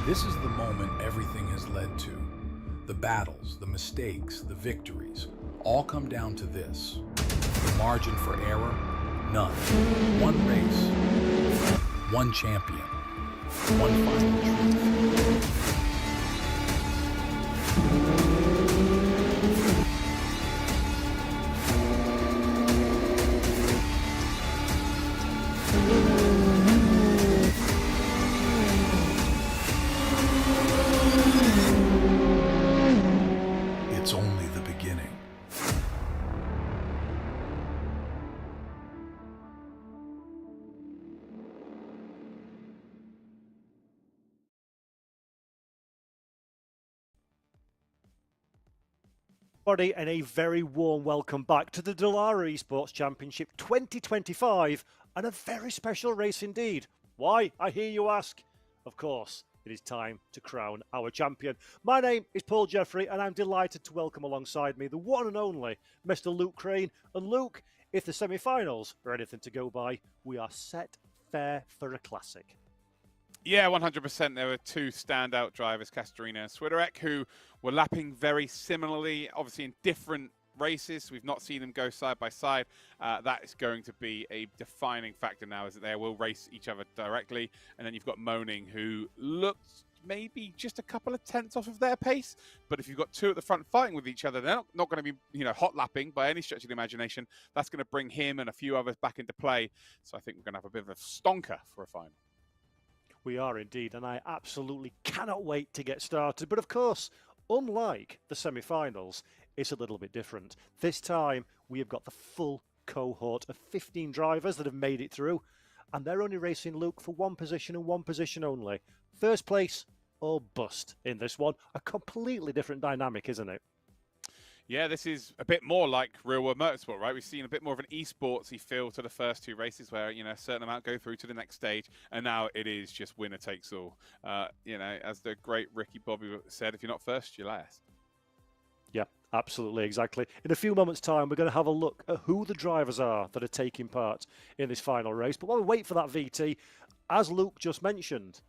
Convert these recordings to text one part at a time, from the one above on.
This is the moment everything has led to. The battles, the mistakes, the victories, all come down to this. The margin for error? None. One race, one champion, one final truth. It's only the beginning. Everybody, and a very warm welcome back to the Dallara Esports Championship 2025, and a very special race indeed. Why, I hear you ask? Of course, it is time to crown our champion. My name is Paul Jeffrey, and I'm delighted to welcome alongside me the one and only Mr. Luke Crane. And Luke, if the semi-finals are anything to go by, we are set fair for a classic. Yeah, 100%. There were two standout drivers, Castorina and Swiderek, who were lapping very similarly, obviously in different races. We've not seen them go side by side. That is going to be a defining factor now, is that they will race each other directly. And then you've got Moaning, who looked maybe just a couple of tenths off of their pace. But if you've got two at the front fighting with each other, they're not going to be, hot lapping by any stretch of the imagination. That's going to bring him and a few others back into play. So I think we're going to have a bit of a stonker for a final. We are indeed, and I absolutely cannot wait to get started. But of course, unlike the semi-finals, it's a little bit different. This time, we have got the full cohort of 15 drivers that have made it through, and they're only racing, Luke, for one position and one position only. First place or bust in this one. A completely different dynamic, isn't it? Yeah, this is a bit more like real-world motorsport, right? We've seen a bit more of an esportsy feel to the first two races where, a certain amount go through to the next stage, and now it is just winner takes all. As the great Ricky Bobby said, if you're not first, you're last. Yeah, absolutely, exactly. In a few moments' time, we're going to have a look at who the drivers are that are taking part in this final race. But while we wait for that VT, as Luke just mentioned,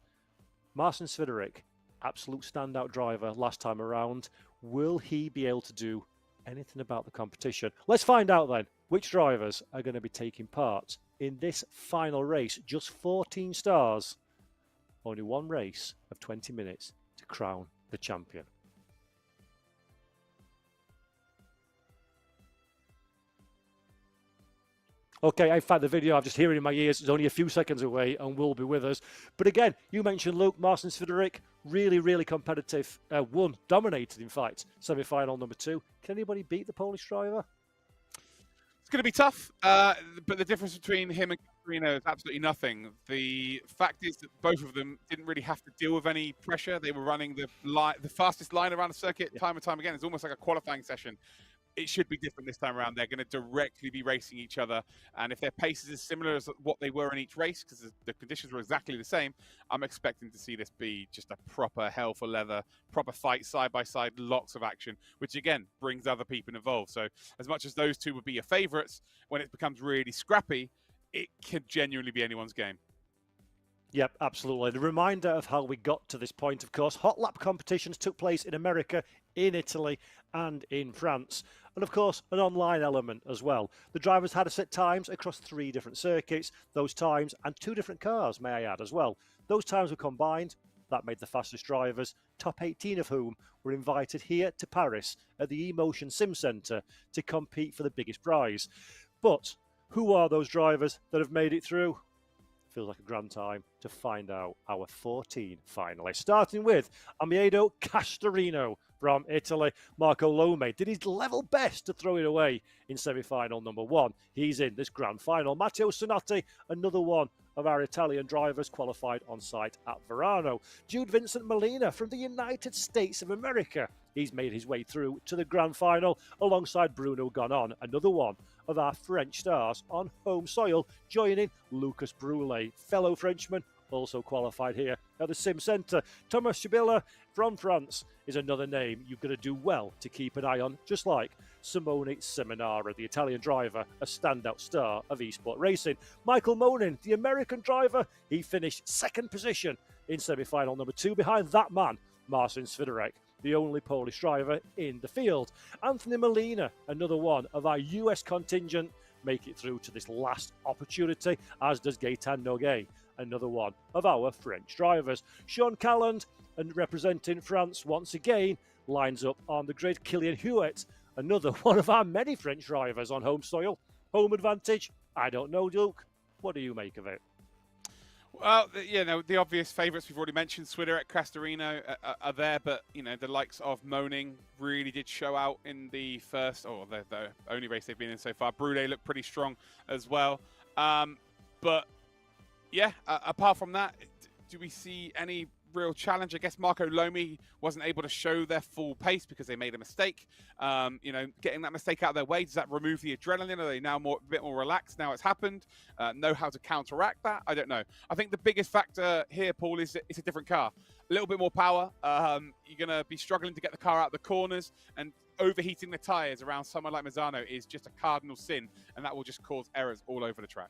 Marcin Swiderek, absolute standout driver last time around. Will he be able to do anything about the competition? Let's find out then which drivers are going to be taking part in this final race. Just 14 stars, only one race of 20 minutes to crown the champion. Okay, in fact, the video I've just hearing in my ears is only a few seconds away and will be with us. But again, you mentioned Luke, Marcin Swiderek, really, really competitive. Dominated, in fact, semi-final number 2. Can anybody beat the Polish driver? It's going to be tough, but the difference between him and Castorina is absolutely nothing. The fact is that both of them didn't really have to deal with any pressure. They were running the fastest line around the circuit time and time again. It's almost like a qualifying session. It should be different this time around. They're going to directly be racing each other. And if their paces are similar as what they were in each race, because the conditions were exactly the same, I'm expecting to see this be just a proper hell for leather, proper fight side by side, lots of action, which again brings other people involved. So as much as those two would be your favorites, when it becomes really scrappy, it could genuinely be anyone's game. Yep, absolutely. The reminder of how we got to this point, of course, hot lap competitions took place in America, in Italy, and in France. And of course, an online element as well. The drivers had to set times across 3 different circuits, those times, and 2 different cars, may I add, as well. Those times were combined. That made the fastest drivers, top 18 of whom were invited here to Paris at the eMotion Sim Centre to compete for the biggest prize. But who are those drivers that have made it through? Feels like a grand time to find out our 14 finalists. Starting with Amido Castorino from Italy. Marco Lome did his level best to throw it away in semi-final number 1. He's in this grand final. Matteo Sonotti, another one of our Italian drivers, qualified on site at Verano. Jude Vincent Molina from the United States of America. He's made his way through to the grand final alongside Bruno Gonon, another one of our French stars on home soil, joining Lucas Brule, fellow Frenchman, also qualified here at the Sim Centre. Thomas Chibilla from France is another name you're going to do well to keep an eye on, just like Simone Seminara, the Italian driver, a standout star of esport racing. Michael Monin, the American driver, he finished second position in semi-final number 2 behind that man, Marcin Swiderek, the only Polish driver in the field. Anthony Molina, another one of our US contingent, make it through to this last opportunity, as does Gaetan Noguet, another one of our French drivers. Sean Calland, and representing France once again, lines up on the grid. Kylian Huet, another one of our many French drivers on home soil. Home advantage? I don't know, Duke. What do you make of it? Well, the obvious favourites we've already mentioned, Swiderek, Castorino are there, but the likes of Moaning really did show out in the first, or the only race they've been in so far. Brule looked pretty strong as well, but yeah, apart from that, do we see any real challenge? I guess Marco Lomi wasn't able to show their full pace because they made a mistake. Getting that mistake out of their way, does that remove the adrenaline? Are they now a bit more relaxed now it's happened? Know how to counteract that? I don't know. I think the biggest factor here, Paul, is it's a different car. A little bit more power. You're going to be struggling to get the car out of the corners, and overheating the tyres around someone like Mazzano is just a cardinal sin, and that will just cause errors all over the track.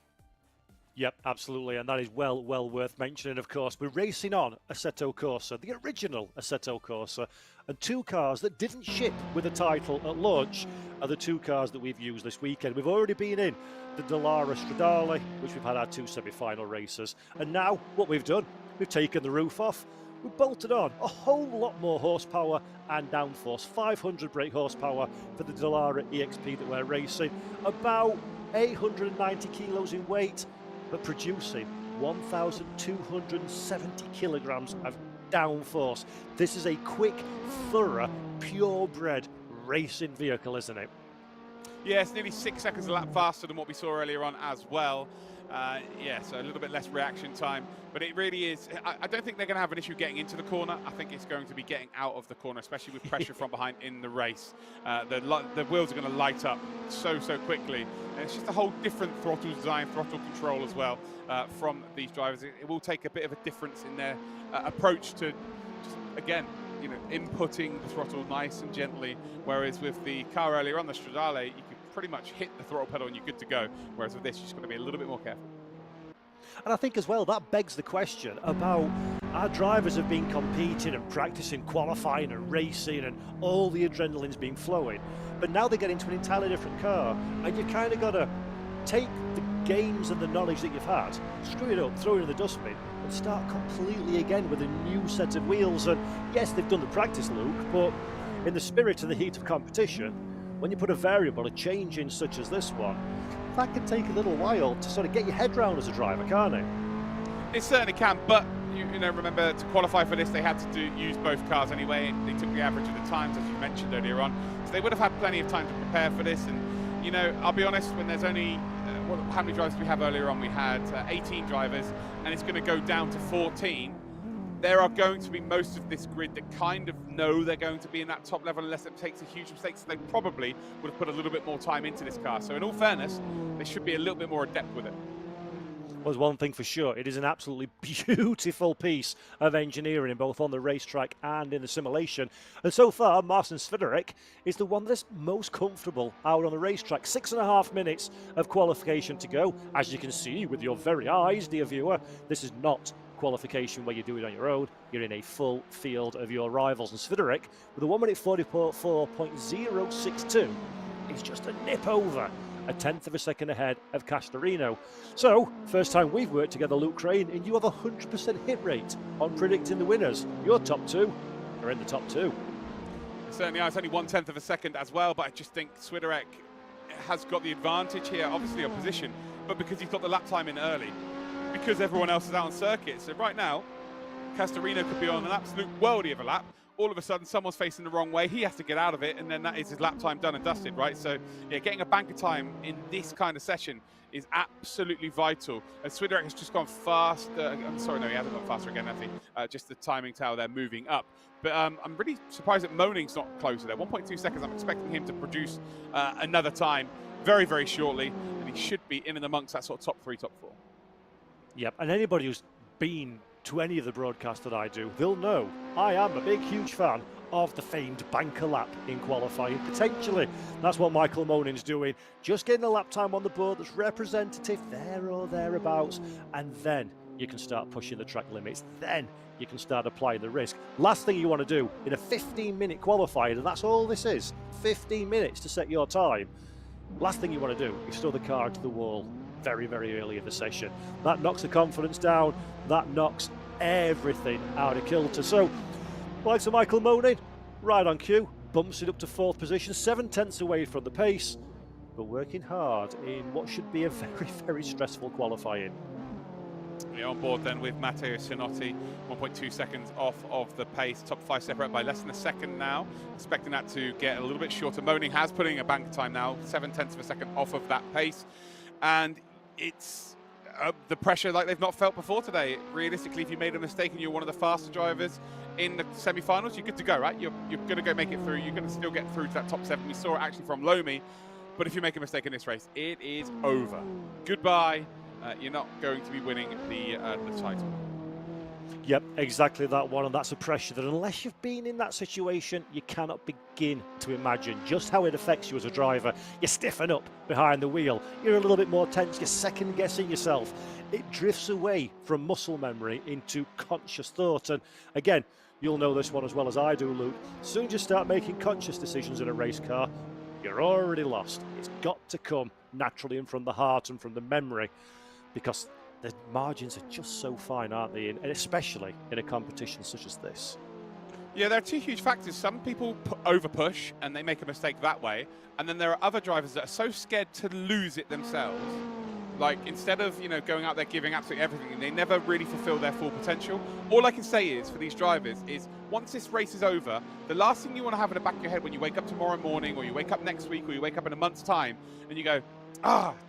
Yep, absolutely, and that is well worth mentioning, of course. We're racing on Assetto Corsa, the original Assetto Corsa, and 2 cars that didn't ship with a title at launch are the 2 cars that we've used this weekend. We've already been in the Dallara Stradale, which we've had our 2 semi-final races, and now what we've done, we've taken the roof off, we've bolted on a whole lot more horsepower and downforce, 500 brake horsepower for the Dallara EXP that we're racing, about 890 kilos in weight, but producing 1,270 kilograms of downforce. This is a quick, thorough, purebred racing vehicle, isn't it? Yeah, it's nearly 6 seconds a lap faster than what we saw earlier on as well. So a little bit less reaction time, but it really is. I don't think they're going to have an issue getting into the corner. I think it's going to be getting out of the corner, especially with pressure from behind in the race. The wheels are going to light up so quickly. And it's just a whole different throttle design, throttle control as well from these drivers. It will take a bit of a difference in their approach to just, again, inputting the throttle nice and gently. Whereas with the car earlier on, the Stradale, you could pretty much hit the throttle pedal and you're good to go. Whereas with this, you're just going to be a little bit more careful. And I think as well, that begs the question about our drivers have been competing and practicing, qualifying and racing, and all the adrenaline's been flowing. But now they get into an entirely different car, and you kind of got to take the games and the knowledge that you've had, screw it up, throw it in the dustbin, and start completely again with a new set of wheels. And yes, they've done the practice, Luke, but in the spirit and the heat of competition, when you put a variable, a change in such as this one, that can take a little while to sort of get your head round as a driver, can't it? It certainly can, but remember, to qualify for this, they had to use both cars anyway. They took the average of the times, as you mentioned earlier on, so they would have had plenty of time to prepare for this. And I'll be honest, when there's only how many drivers we have earlier on? We had 18 drivers, and it's going to go down to 14. There are going to be most of this grid that kind of know they're going to be in that top level unless it takes a huge mistake, so they probably would have put a little bit more time into this car. So in all fairness, they should be a little bit more adept with it. Well, there's one thing for sure, it is an absolutely beautiful piece of engineering, both on the racetrack and in the simulation. And so far, Marcin Swiderek is the one that's most comfortable out on the racetrack. 6.5 minutes of qualification to go. As you can see with your very eyes, dear viewer, this is not qualification where you do it on your own. You're in a full field of your rivals. And Swiderek, with a 1 minute 44.062, is just a nip over, a tenth of a second ahead of Castorino. So, first time we've worked together, Luke Crane, and you have a 100% hit rate on predicting the winners. Your top 2 are in the top 2. Certainly, it's only 1/10 of a second as well, but I just think Swiderek has got the advantage here, obviously on position, but because he's got the lap time in early, because everyone else is out on circuit. So right now, Castorino could be on an absolute worldie of a lap. All of a sudden, someone's facing the wrong way. He has to get out of it, and then that is his lap time done and dusted, right? So, yeah, getting a bank of time in this kind of session is absolutely vital. And Swiderek has just gone fast. I'm sorry, no, he hasn't gone faster again, has he? Just the timing tower there moving up. But I'm really surprised that Moaning's not closer there. 1.2 seconds. I'm expecting him to produce another time very, very shortly, and he should be in and amongst that sort of top 3, top 4. Yep, and anybody who's been to any of the broadcasts that I do, they'll know I am a big, huge fan of the famed banker lap in qualifying, potentially. That's what Michael Moaning's doing, just getting a lap time on the board that's representative there or thereabouts, and then you can start pushing the track limits. Then you can start applying the risk. Last thing you want to do in a 15-minute qualifier, and that's all this is, 15 minutes to set your time. Last thing you want to do is throw the car into the wall very, very early in the session. That knocks the confidence down. That knocks everything out of kilter. So, like Sir Michael Moaning, right on cue, bumps it up to 4th position, 7/10 away from the pace, but working hard in what should be a very, very stressful qualifying. Yeah, on board then with Matteo Sinotti, 1.2 seconds off of the pace. Top 5 separate by less than a second now. Expecting that to get a little bit shorter. Moaning has putting a bank time now, 7/10 of a second off of that pace. And it's the pressure like they've not felt before today. Realistically, if you made a mistake and you're one of the faster drivers in the semi-finals, you're good to go, right? You're going to go make it through. You're going to still get through to that top 7. We saw it actually from Lomi. But if you make a mistake in this race, it is over. Goodbye. You're not going to be winning the title. Yep, exactly that one, and that's a pressure that unless you've been in that situation, you cannot begin to imagine just how it affects you as a driver. You stiffen up behind the wheel, you're a little bit more tense, you're second guessing yourself. It drifts away from muscle memory into conscious thought, and again, you'll know this one as well as I do, Luke. As soon as you start making conscious decisions in a race car, you're already lost. It's got to come naturally and from the heart and from the memory, because the margins are just so fine, aren't they? And especially in a competition such as this. Yeah, there are two huge factors. Some people over push and they make a mistake that way. And then there are other drivers that are so scared to lose it themselves. Like, instead of, going out there giving absolutely everything, they never really fulfill their full potential. All I can say is, for these drivers, is once this race is over, the last thing you want to have in the back of your head when you wake up tomorrow morning, or you wake up next week, or you wake up in a month's time, and you go,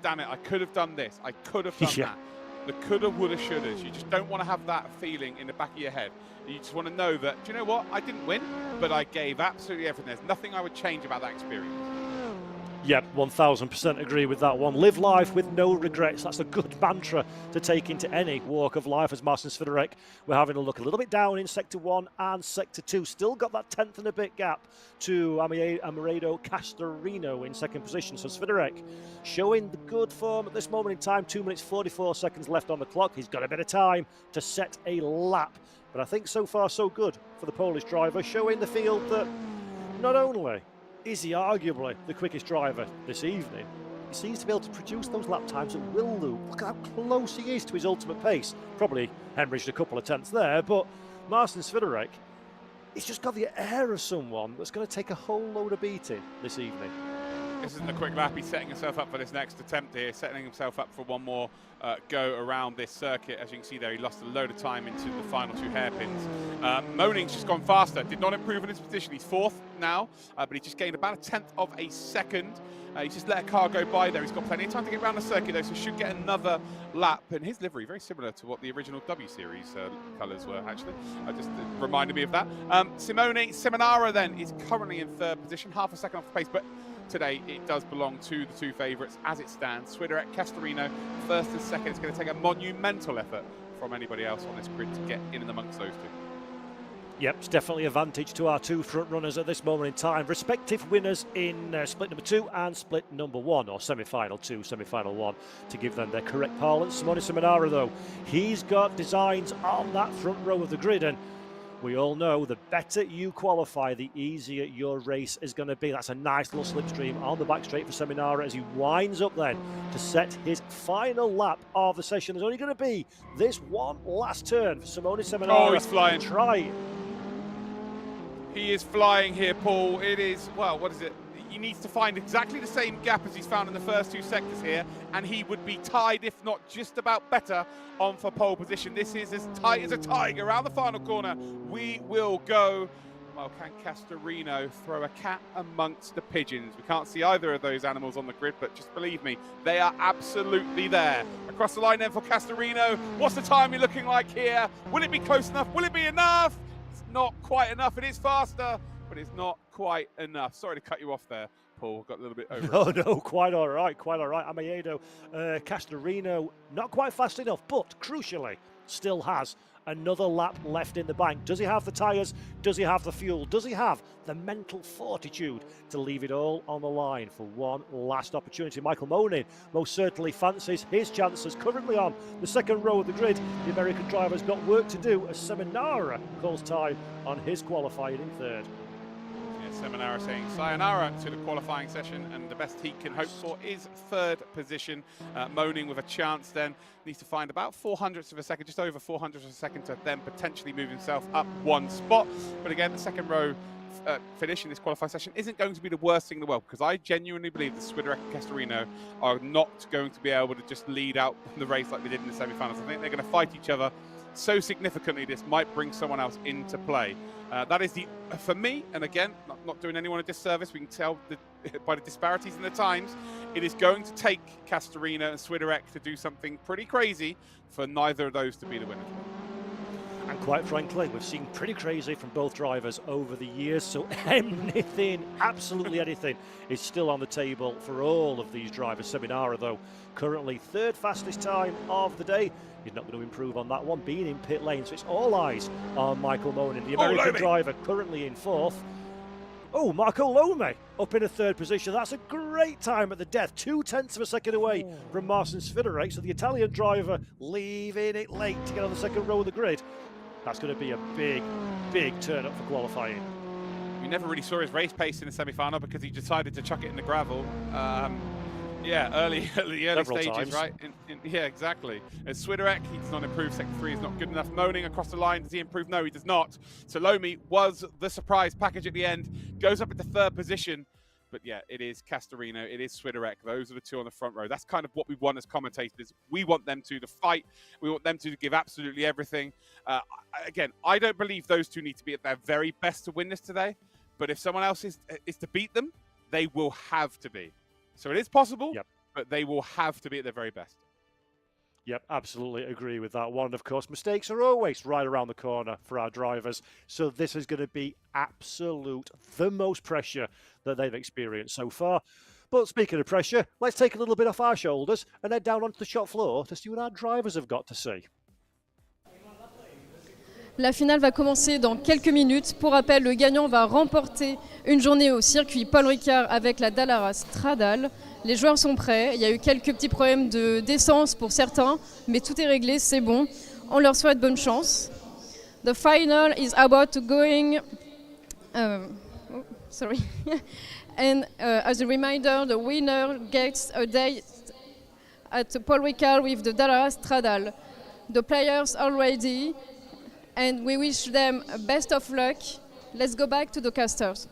damn it, I could have done this, I could have done that. The coulda, woulda, shouldas. You just don't want to have that feeling in the back of your head. You just want to know that, do you know what? I didn't win, but I gave absolutely everything. There's nothing I would change about that experience. Yep, 1000% agree with that one. Live life with no regrets. That's a good mantra to take into any walk of life. As Marcin Swiderek, we're having a look a little bit down in Sector 1 and Sector 2. Still got that 10th and a bit gap to Amoredo Castorino in second position. So Swiderek showing the good form at this moment in time. 2 minutes 44 seconds left on the clock. He's got a bit of time to set a lap. But I think so far so good for the Polish driver, showing the field that not only is he arguably the quickest driver this evening, he seems to be able to produce those lap times at will, Luke. Look at how close he is to his ultimate pace. Probably hemorrhaged a couple of tenths there, but Marcin Swiderek, he's just got the air of someone that's going to take a whole load of beating this evening. This isn't a quick lap. He's setting himself up for this next attempt here, setting himself up for one more go around this circuit. As you can see there, he lost a load of time into the final 2 hairpins. Moaning's just gone faster, did not improve in his position. He's 4th now, but he just gained about a 10th of a second. He's just let a car go by there. He's got plenty of time to get around the circuit though, so should get another lap. And his livery, very similar to what the original W Series colours were, actually. Just reminded me of that. Simone Seminara then is currently in 3rd position, half a second off the pace, but today it does belong to the 2 favourites as it stands. Swiderek, Castorino, 1st and 2nd. It's going to take a monumental effort from anybody else on this grid to get in and amongst those 2. Yep, it's definitely advantage to our 2 front runners at this moment in time. Respective winners in split number 2 and split number 1, or semi-final 2, semi-final 1, to give them their correct parlance. Simone Seminara, though, he's got designs on that front row of the grid, and we all know the better you qualify, the easier your race is going to be. That's a nice little slipstream on the back straight for Seminara as he winds up then to set his final lap of the session. There's only going to be this one last turn for Simone Seminara. Oh, he's flying. He is flying here, Paul. It is, well, what is it? He needs to find exactly the same gap as he's found in the first 2 sectors here, and he would be tied, if not just about better, on for pole position. This is as tight as a tiger. Around the final corner, we will go. Well, can Castorino throw a cat amongst the pigeons? We can't see either of those animals on the grid, but just believe me, they are absolutely there. Across the line then for Castorino. What's the timing looking like here? Will it be close enough? Will it be enough? It's not quite enough. It is faster, but it's not quite enough. Sorry to cut you off there, Paul. Got a little bit over. No, quite all right, quite all right. Amoredo Castorino, not quite fast enough, but crucially, still has Another lap left in the bank. Does he have the tyres? Does he have the fuel? Does he have the mental fortitude to leave it all on the line for one last opportunity? Michael Monin most certainly fancies his chances. Currently on the second row of the grid, the American driver's got work to do as Seminara calls time on his qualifying in third. Seminara saying sayonara to the qualifying session, and the best he can hope for is third position. Moaning with a chance then, needs to find about 400ths of a second, just over 400ths of a second, to then potentially move himself up one spot. But again, the second row finish in this qualifying session isn't going to be the worst thing in the world, because I genuinely believe that Swiderek and Castorino are not going to be able to just lead out the race like they did in the semi-finals. I think they're going to fight each other so significantly this might bring someone else into play. That is for me, and again, not doing anyone a disservice, we can tell by the disparities in the times, it is going to take Castorino and Swiderek to do something pretty crazy for neither of those to be the winners. And quite frankly, we've seen pretty crazy from both drivers over the years, so anything, absolutely anything, is still on the table for all of these drivers. Seminara, though, currently third fastest time of the day. He's not going to improve on that one, being in pit lane, so it's all eyes on Michael Monin, the American driver, currently in fourth. Oh, Marco Lome up in a third position. That's a great time at the death. 0.2 of a second away from Marcin Swiderek. So the Italian driver leaving it late to get on the second row of the grid. That's going to be a big, big turn up for qualifying. We never really saw his race pace in the semi-final because he decided to chuck it in the gravel. Yeah, early Several stages, times. right? Yeah, exactly. As Swiderek, he does not improve. Sector 3 is not good enough. Moaning across the line, does he improve? No, he does not. So Lomi was the surprise package at the end, goes up into third position. But yeah, it is Castorino, it is Swiderek. Those are the two on the front row. That's kind of what we want as commentators. We want them to fight. We want them to give absolutely everything. Again, I don't believe those two need to be at their very best to win this today. But if someone else is to beat them, they will have to be. So it is possible, but they will have to be at their very best. Yep, absolutely agree with that one. Of course, mistakes are always right around the corner for our drivers. So this is going to be the most pressure that they've experienced so far. But speaking of pressure, let's take a little bit off our shoulders and head down onto the shop floor to see what our drivers have got to say. La finale va commencer dans quelques minutes. Pour rappel, le gagnant va remporter une journée au circuit Paul Ricard avec la Dallara Stradale. Les joueurs sont prêts. Il y a eu quelques petits problèmes d'essence pour certains, mais tout est réglé, c'est bon. On leur souhaite bonne chance. The final is about to going. Sorry. And as a reminder, the winner gets a day at Paul Ricard with the Dallara Stradale. The players are ready. And we wish them best of luck. Let's go back to the casters.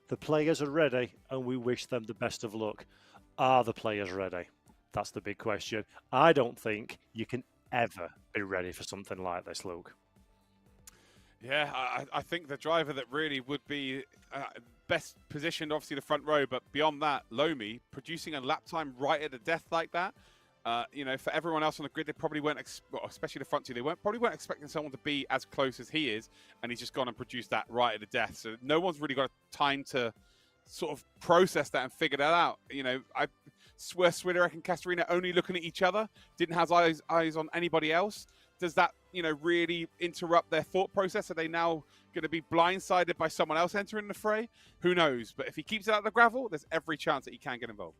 The players are ready and we wish them the best of luck. Are the players ready? That's the big question. I don't think you can ever be ready for something like this, Luke. Yeah, I think the driver that really would be best positioned, obviously the front row, but beyond that, Lomi, producing a lap time right at the death like that, you know, for everyone else on the grid, they probably weren't, especially the front two, they probably weren't expecting someone to be as close as he is, and he's just gone and produced that right at the death. So no one's really got time to sort of process that and figure that out. You know, I swear Swiderek and Castorino only looking at each other, didn't have eyes on anybody else. Does that, you know, really interrupt their thought process? Are they now going to be blindsided by someone else entering the fray? Who knows? But if he keeps it out of the gravel, there's every chance that he can get involved.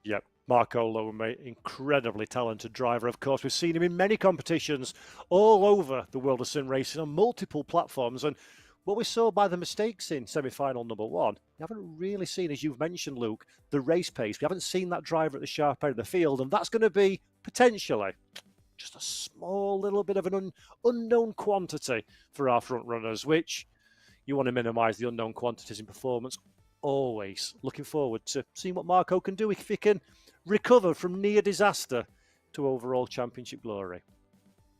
Yep, Marco Lome, incredibly talented driver. Of course, we've seen him in many competitions all over the world of sim racing on multiple platforms. And what we saw by the mistakes in semi-final number one, we haven't really seen, as you've mentioned, Luke, the race pace. We haven't seen that driver at the sharp end of the field. And that's going to be potentially just a small little bit of an unknown quantity for our front runners, which you want to minimise the unknown quantities in performance. Always looking forward to seeing what Marco can do if he can recover from near disaster to overall championship glory.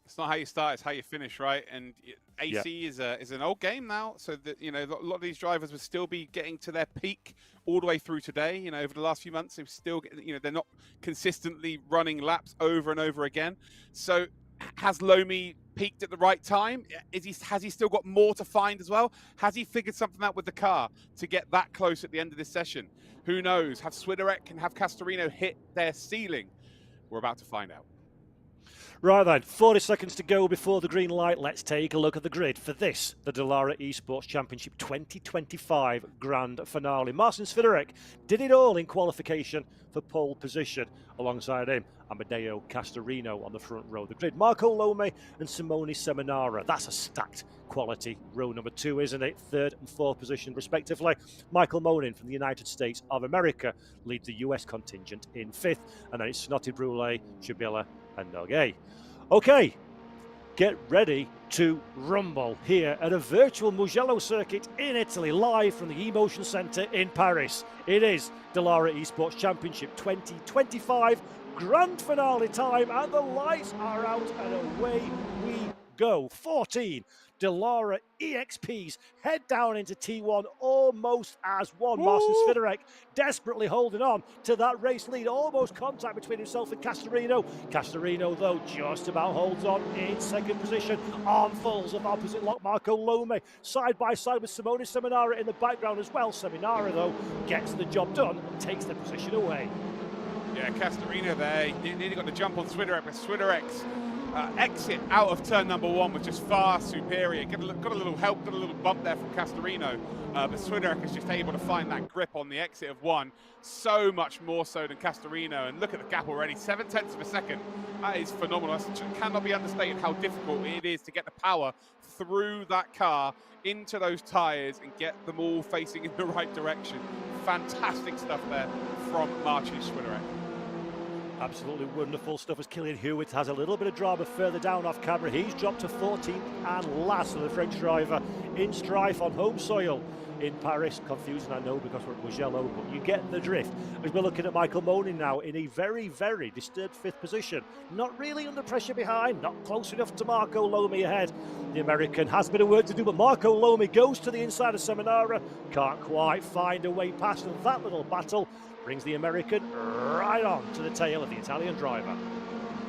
It's not how you start, it's how you finish, right? And AC is an old game now, so that, you know, a lot of these drivers will still be getting to their peak all the way through today. You know, over the last few months, they've still, you know, they're not consistently running laps over and over again. So has Lomi peaked at the right time? Has he still got more to find as well? Has he figured something out with the car to get that close at the end of this session? Who knows? Have Swiderek and have Castorino hit their ceiling? We're about to find out. Right then, 40 seconds to go before the green light. Let's take a look at the grid for this, the Dallara Esports Championship 2025 Grand Finale. Marcin Swiderek did it all in qualification for pole position. Alongside him, Amedeo Castorino on the front row of the grid. Marco Lome and Simone Seminara. That's a stacked quality row number 2, isn't it? 3rd and 4th position respectively. Michael Monin from the United States of America leads the US contingent in 5th. And then it's Snotty Brule, Chabilla and Noguet. Okay, get ready to rumble here at a virtual Mugello circuit in Italy, live from the Emotion Centre in Paris. It is Dallara Esports Championship 2025 Grand Finale time, and the lights are out and away we go. 14 Dallara EXPs head down into T1 almost as one. Marcin Swiderek desperately holding on to that race lead. Almost contact between himself and Castorino. Castorino, though, just about holds on in 2nd position. Armfuls of opposite lock. Marco Lome side by side with Simone Seminara in the background as well. Seminara, though, gets the job done and takes the position away. Yeah, Castorino there. He nearly got the jump on Swiderek, but Swiderek's exit out of turn number 1 was just far superior. Got a little help, got a little bump there from Castorino, but Swiderek is just able to find that grip on the exit of 1, so much more so than Castorino. And look at the gap already, 7/10 of a second. That is phenomenal. It cannot be understated how difficult it is to get the power through that car into those tyres and get them all facing in the right direction. Fantastic stuff there from Marcin Swiderek. Absolutely wonderful stuff as Killian Hewitt has a little bit of drama further down off camera. He's dropped to 14th and last of the French driver in strife on home soil in Paris. Confusing, I know, because we're at Mugello, but you get the drift. As we're looking at Michael Monin now in a very, very disturbed 5th position. Not really under pressure behind, not close enough to Marco Lome ahead. The American has a bit of work to do, but Marco Lome goes to the inside of Seminara. Can't quite find a way past, and that little battle brings the American right on to the tail of the Italian driver.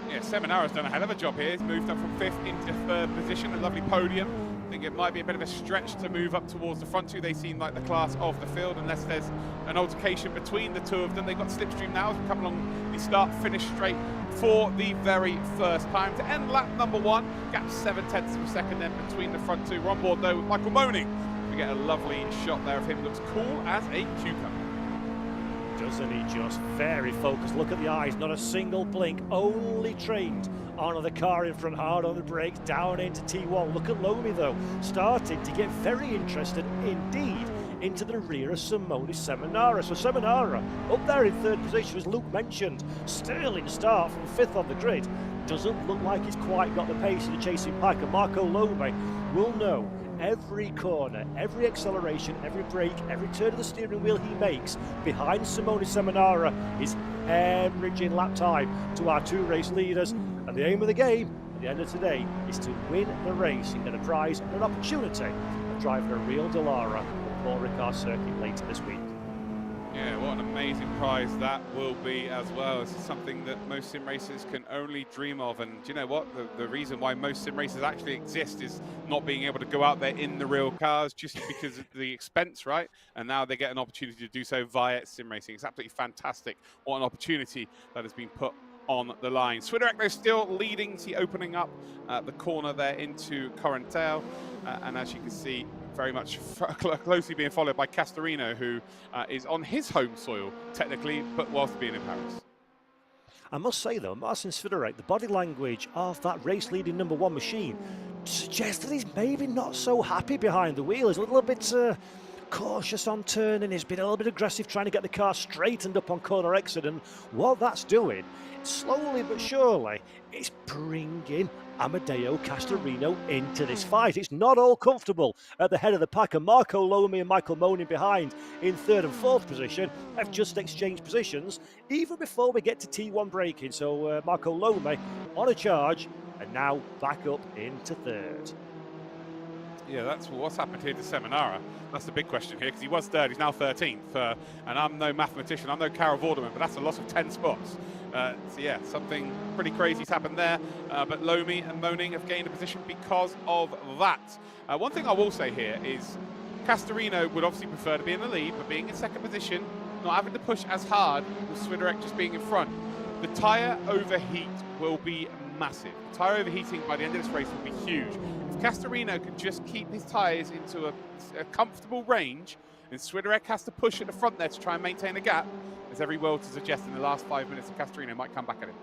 Yeah, Seminara's done a hell of a job here. He's moved up from 5th into 3rd position, a lovely podium. I think it might be a bit of a stretch to move up towards the front two. They seem like the class of the field, unless there's an altercation between the two of them. They've got slipstream now as we come along the start-finish straight for the very first time. To end lap number 1, gap 7/10 of a second then between the front two. We're on board though with Michael Monin. We get a lovely shot there of him. Looks cool as a cucumber. Doesn't he just? Very focused. Look at the eyes, not a single blink, only trained on the car in front, hard on the brakes, down into T1. Look at Lome though, starting to get very interested indeed into the rear of Simone Seminara. So Seminara up there in 3rd position, as Luke mentioned. Sterling start from 5th on the grid. Doesn't look like he's quite got the pace of the chasing pack, and Marco Lome will know every corner, every acceleration, every brake, every turn of the steering wheel he makes behind Simone Seminara is hemorrhaging lap time to our 2 race leaders. And the aim of the game at the end of today is to win the race and get a prize and an opportunity of driving a real Dallara on Paul Ricard circuit later this week. Yeah, what an amazing prize that will be as well. This is something that most sim racers can only dream of. And do you know what? The reason why most sim racers actually exist is not being able to go out there in the real cars just because of the expense, right? And now they get an opportunity to do so via sim racing. It's absolutely fantastic. What an opportunity that has been put on the line. Swiderek, though, still leading. See, opening up the corner there into Corrental. And as you can see, very much closely being followed by Castorino, who is on his home soil, technically, but whilst being in Paris. I must say, though, Marcin Swiderek, the body language of that race-leading number 1 machine suggests that he's maybe not so happy behind the wheel. He's a little bit cautious on turning. He's been a little bit aggressive trying to get the car straightened up on corner exit, and what that's doing, slowly but surely, it's bringing Amedeo Castorino into this fight. It's not all comfortable at the head of the pack, and Marco Lome and Michael Monin behind in 3rd and 4th position have just exchanged positions even before we get to T1 braking. So Marco Lome on a charge and now back up into 3rd. Yeah, that's what's happened here to Seminara. That's the big question here, because he was third, he's now 13th. And I'm no mathematician, I'm no Carol Vorderman, but that's a loss of 10 spots. So yeah, something pretty crazy's happened there. But Lomi and Moaning have gained a position because of that. One thing I will say here is Castorino would obviously prefer to be in the lead, but being in second position, not having to push as hard, with Swiderek just being in front. The tyre overheat will be massive. The tyre overheating by the end of this race will be huge. If Castorino can just keep his tyres into a comfortable range, and Swiderek has to push at the front there to try and maintain a gap, there's every will to suggest in the last 5 minutes that Castorino might come back at him.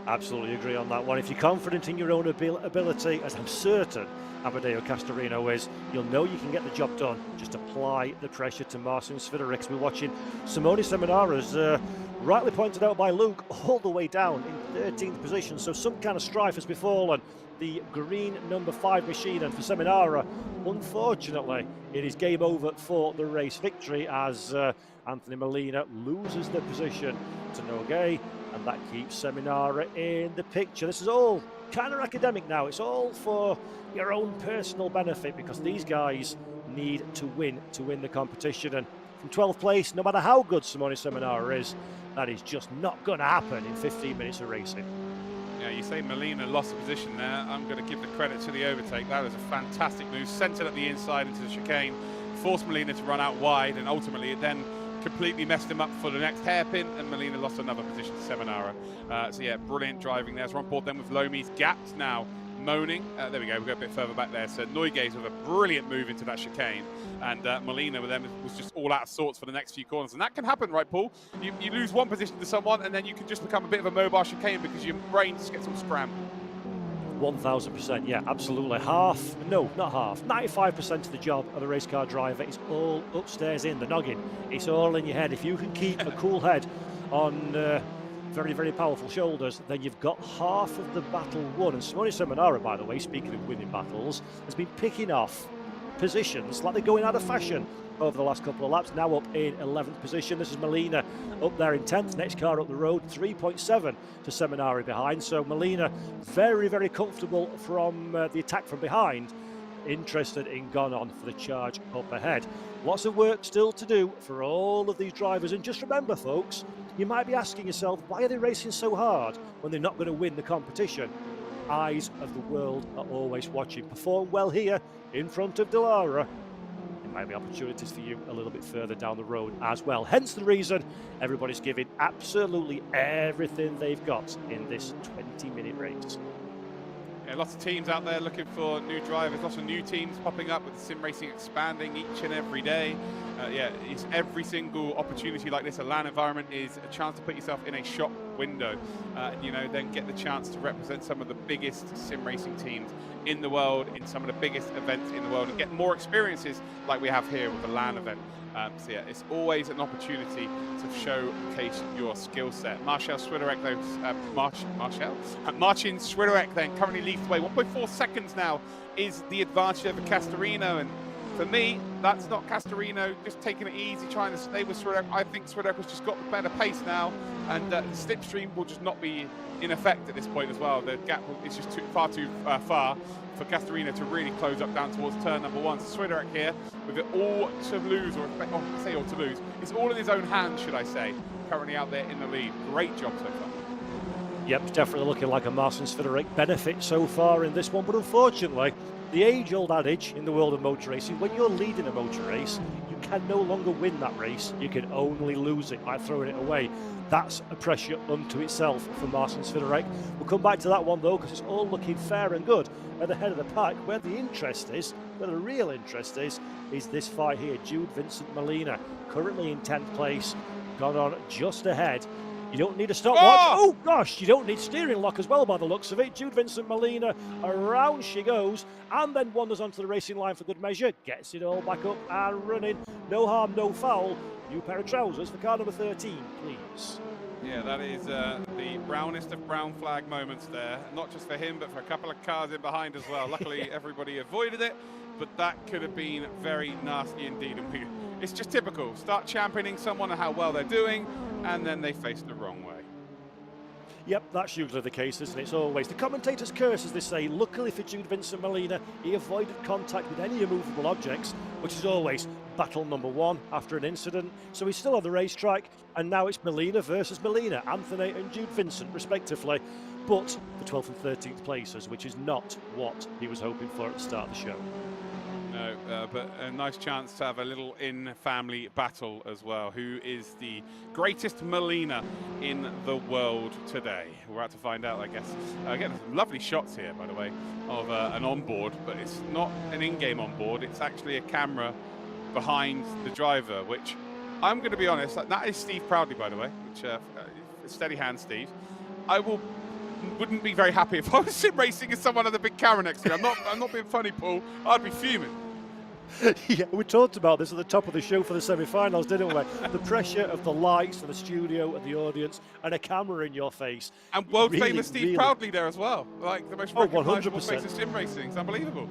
Absolutely agree on that one. If you're confident in your own ability, as I'm certain Amadeo Castorino is, you'll know you can get the job done. Just apply the pressure to Marcin Swiderek. We're watching Simone Seminara's, rightly pointed out by Luke, all the way down in 13th position. So some kind of strife has befallen the green number 5 machine, and for Seminara, unfortunately, it is game over for the race victory as Anthony Molina loses the position to Noguet, and that keeps Seminara in the picture. This is all kind of academic now. It's all for your own personal benefit, because these guys need to win the competition. And from 12th place, no matter how good Simone Seminara is, that is just not going to happen in 15 minutes of racing. Yeah, you say Molina lost the position there. I'm going to give the credit to the overtake. That was a fantastic move, centered at the inside into the chicane, forced Molina to run out wide, and ultimately it then completely messed him up for the next hairpin, and Molina lost another position to Seminara. So yeah, brilliant driving there. So we're on board then with Lomi's gaps now. Moaning, there we go, we'll go a bit further back there. So Noigues with a brilliant move into that chicane, and Molina with them was just all out of sorts for the next few corners. And that can happen, right, Paul? You lose one position to someone, and then you can just become a bit of a mobile chicane because your brain just gets all scrambled. 1000%, yeah, absolutely. Half, no, not half, 95% of the job of a race car driver is all upstairs in the noggin. It's all in your head. If you can keep a cool head on very, very powerful shoulders, then you've got half of the battle won. And Simone Seminara, by the way, speaking of winning battles, has been picking off positions like they're going out of fashion over the last couple of laps. Now up in 11th position. This is Molina up there in 10th. Next car up the road, 3.7 to Seminari behind. So Molina very, very comfortable from the attack from behind. Interested in gone on for the charge up ahead. Lots of work still to do for all of these drivers. And just remember, folks, you might be asking yourself, why are they racing so hard when they're not going to win the competition? Eyes of the world are always watching. Perform well here in front of Dallara. There might be opportunities for you a little bit further down the road as well. Hence the reason everybody's giving absolutely everything they've got in this 20-minute race. Yeah, lots of teams out there looking for new drivers, lots of new teams popping up with sim racing expanding each and every day. Yeah, it's every single opportunity like this, a LAN environment, is a chance to put yourself in a shop window. You know, then get the chance to represent some of the biggest sim racing teams in the world, in some of the biggest events in the world, and get more experiences like we have here with the LAN event. So yeah, it's always an opportunity to showcase your skill set. Marcin Swiderek, though, Marcin Swiderek then currently leads the way. 1.4 seconds now is the advantage over Castorino, and for me, that's not Castorino just taking it easy, trying to stay with Swiderek. I think Swiderek has just got the better pace now, and the slipstream will just not be in effect at this point as well. The gap is just far too far for Castorino to really close up down towards turn number 1. So Swiderek here with it all to lose, or I say all to lose. It's all in his own hands, should I say. Currently out there in the lead. Great job so far. Yep, it's definitely looking like a Marcin Swiderek benefit so far in this one, but unfortunately, the age-old adage in the world of motor racing, when you're leading a motor race, you can no longer win that race, you can only lose it by throwing it away. That's a pressure unto itself for Marcin Swiderek. We'll come back to that one though, because it's all looking fair and good at the head of the pack. Where the interest is, where the real interest is this fight here. Jude Vincent Molina, currently in 10th place, gone on just ahead. You don't need a stopwatch. Oh gosh, you don't need steering lock as well by the looks of it. Jude Vincent Molina, around she goes, and then wanders onto the racing line for good measure. Gets it all back up and running. No harm, no foul. New pair of trousers for car number 13, please. Yeah, that is the brownest of brown flag moments there. Not just for him, but for a couple of cars in behind as well. Luckily, everybody avoided it, but that could have been very nasty indeed. And it's just typical. Start championing someone and how well they're doing, and then they face the wrong way. Yep, that's usually the case, isn't it? It's always the commentator's curse, as they say. Luckily for Jude Vincent Molina, he avoided contact with any immovable objects, which is always battle number one after an incident. So he's still on the racetrack, and now it's Molina versus Molina, Anthony and Jude Vincent, respectively. But the 12th and 13th places, which is not what he was hoping for at the start of the show. No, but a nice chance to have a little in-family battle as well. Who is the greatest Molina in the world today? We're about to find out, I guess. Again, some lovely shots here, by the way, of an onboard, but it's not an in-game onboard. It's actually a camera behind the driver, which I'm going to be honest, that is Steve Proudly, by the way, which steady hand, Steve. Wouldn't be very happy if I was sim racing and someone had a big camera next to me. I'm not being funny, Paul. I'd be fuming. Yeah, we talked about this at the top of the show for the semi-finals, didn't we? The pressure of the lights and the studio and the audience and a camera in your face. And world famous Steve Proudly there as well. Like the most recognizable face of sim racing. It's unbelievable.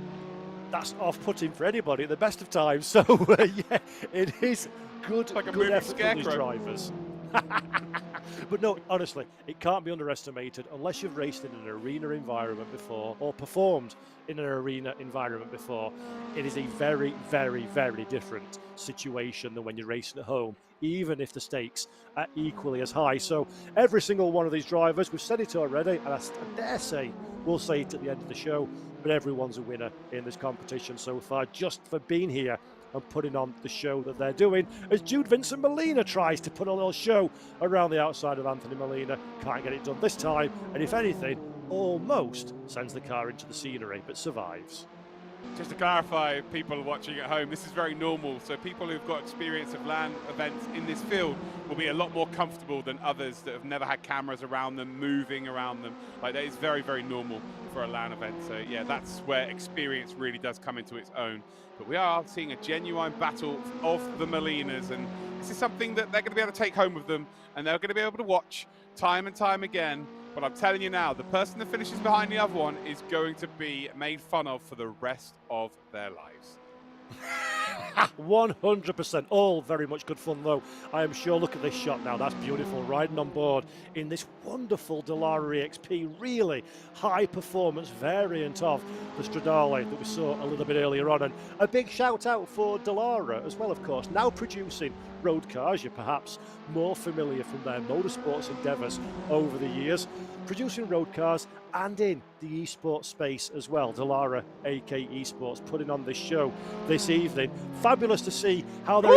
That's off-putting for anybody at the best of times. So, yeah, it is good, like a good movie effort from these Scarecrow. drivers. But no, honestly, it can't be underestimated unless you've raced in an arena environment before or performed in an arena environment before. It is a very, very, very different situation than when you're racing at home, even if the stakes are equally as high. So every single one of these drivers, we've said it already, and I dare say we'll say it at the end of the show, but everyone's a winner in this competition so far just for being here and putting on the show that they're doing, as Jude Vincent Molina tries to put a little show around the outside of Anthony Molina. Can't get it done this time, and if anything, almost sends the car into the scenery, but survives. Just to clarify, people watching at home, this is very normal. So people who've got experience of LAN events in this field will be a lot more comfortable than others that have never had cameras around them, moving around them. Like, that is very, very normal for a LAN event. So yeah, that's where experience really does come into its own. But we are seeing a genuine battle of the Molinas, and this is something that they're going to be able to take home with them, and they're going to be able to watch time and time again. But I'm telling you now, the person that finishes behind the other one is going to be made fun of for the rest of their lives. 100%, all very much good fun though, I am sure. Look at this shot now, that's beautiful, riding on board in this wonderful Dallara EXP, really high performance variant of the Stradale that we saw a little bit earlier on. And a big shout out for Dallara as well, of course, now producing road cars. You're perhaps more familiar from their motorsports endeavours over the years, producing road cars and in the esports space as well. Dallara, AK Esports, putting on this show this evening. Fabulous to see how they're...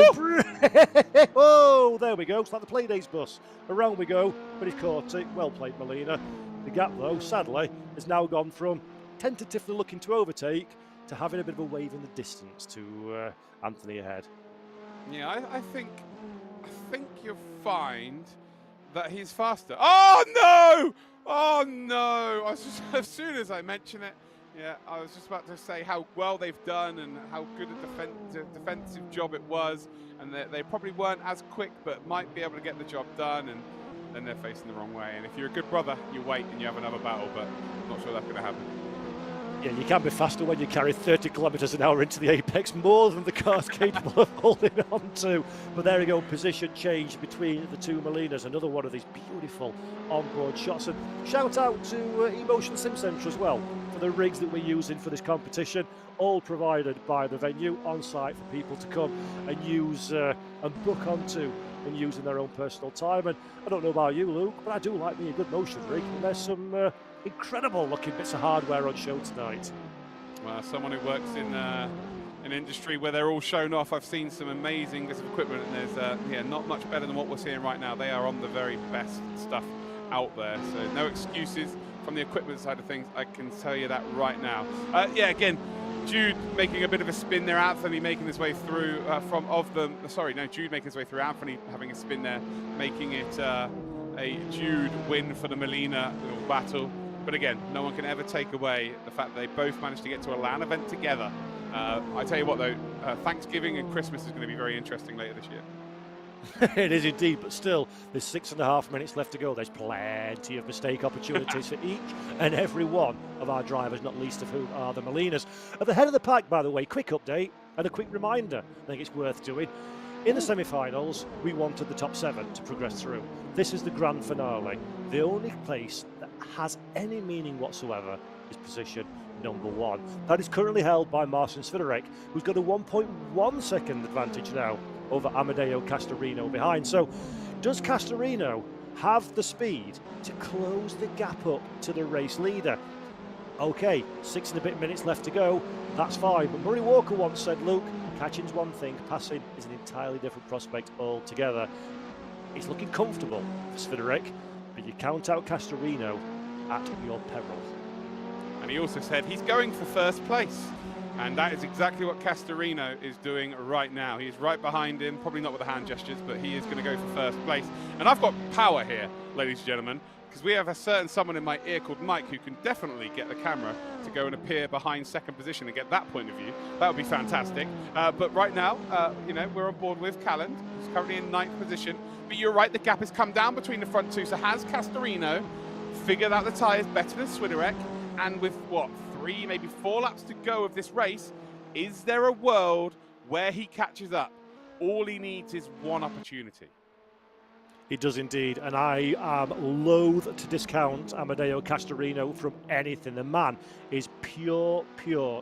Oh, there we go. It's like the Playdays bus. Around we go, but he caught it. Well played, Molina. The gap, though, sadly, has now gone from tentatively looking to overtake to having a bit of a wave in the distance to Anthony ahead. Yeah, I think you'll find that he's faster. Oh no! Oh no! As soon as I mention it, yeah, I was just about to say how well they've done and how good a defensive job it was, and they probably weren't as quick, but might be able to get the job done, and then they're facing the wrong way. And if you're a good brother, you wait and you have another battle, but I'm not sure that's going to happen. Yeah, you can be faster when you carry 30 kilometres an hour into the apex, more than the car's capable of holding on to. But there you go, position change between the two Molinas. Another one of these beautiful onboard shots. And shout out to Emotion Sim Centre as well for the rigs that we're using for this competition, all provided by the venue on site for people to come and use and book onto and use in their own personal time. And I don't know about you, Luke, but I do like me a good motion rig, and there's some incredible looking bits of hardware on show tonight. Well, someone who works in an industry where they're all shown off, I've seen some amazing bits of equipment, and there's yeah, not much better than what we're seeing right now. They are on the very best stuff out there, so no excuses from the equipment side of things, I can tell you that right now. Yeah, again, Jude making a bit of a spin there, Anthony making his way through Jude making his way through, Anthony having a spin there, making it a Jude win for the Molina little battle. But again, no one can ever take away the fact that they both managed to get to a LAN event together. I tell you what though, Thanksgiving and Christmas is going to be very interesting later this year. It is indeed, but still, there's 6.5 minutes left to go. There's plenty of mistake opportunities for each and every one of our drivers, not least of whom are the Molinas. At the head of the pack, by the way, quick update and a quick reminder, I think it's worth doing. In the semi-finals, we wanted the top 7 to progress through. This is the grand finale. The only place that has any meaning whatsoever is position number 1. That is currently held by Marcin Swiderek, who's got a 1.1 second advantage now over Amedeo Castorino behind. So does Castorino have the speed to close the gap up to the race leader? Okay, 6 and a bit minutes left to go, that's fine. But Murray Walker once said, Luke, catching's one thing, passing is an entirely different prospect altogether. It's looking comfortable for Swiderek, but you count out Castorino at your peril. And he also said he's going for first place. And that is exactly what Castorino is doing right now. He's right behind him, probably not with the hand gestures, but he is going to go for first place. And I've got power here, ladies and gentlemen, because we have a certain someone in my ear called Mike who can definitely get the camera to go and appear behind second position and get that point of view. That would be fantastic. But right now, you know, we're on board with Calland, who's currently in 9th position. But you're right, the gap has come down between the front two. So has Castorino figured out the tyres better than Swiderek? And with, what, 3, maybe 4 laps to go of this race, is there a world where he catches up? All he needs is one opportunity. He does indeed, and I am loath to discount Amedeo Castorino from anything. The man is pure